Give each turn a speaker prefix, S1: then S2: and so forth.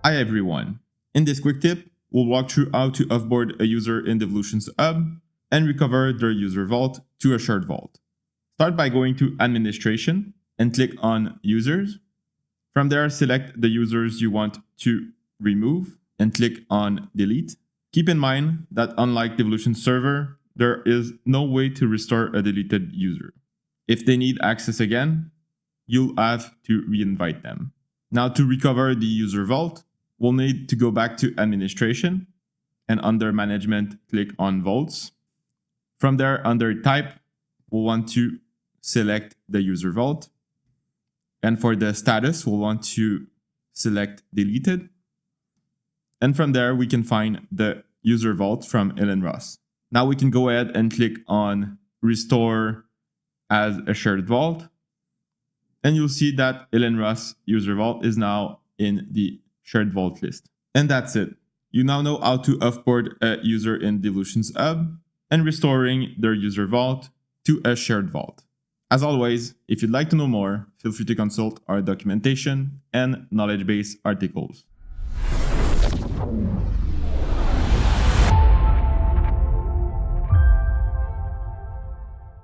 S1: Hi everyone. In this quick tip, we'll walk through how to offboard a user in Devolutions Hub and recover their user vault to a shared vault. Start by going to Administration and click on Users. From there, select the users you want to remove and click on Delete. Keep in mind that unlike Devolution Server, there is no way to restore a deleted user. If they need access again, you'll have to reinvite them. Now, to recover the user vault, we'll need to go back to Administration and under Management, click on Vaults. From there, under Type, we'll want to select the user vault. And for the status, we'll want to select Deleted. And from there, we can find the user vault from Ellen Ross. Now we can go ahead and click on Restore as a shared vault. And you'll see that Ellen Ross user vault is now in the shared vault list. And that's it. You now know how to offboard a user in Devolutions Hub and restoring their user vault to a shared vault. As always, if you'd like to know more, feel free to consult our documentation and knowledge base articles.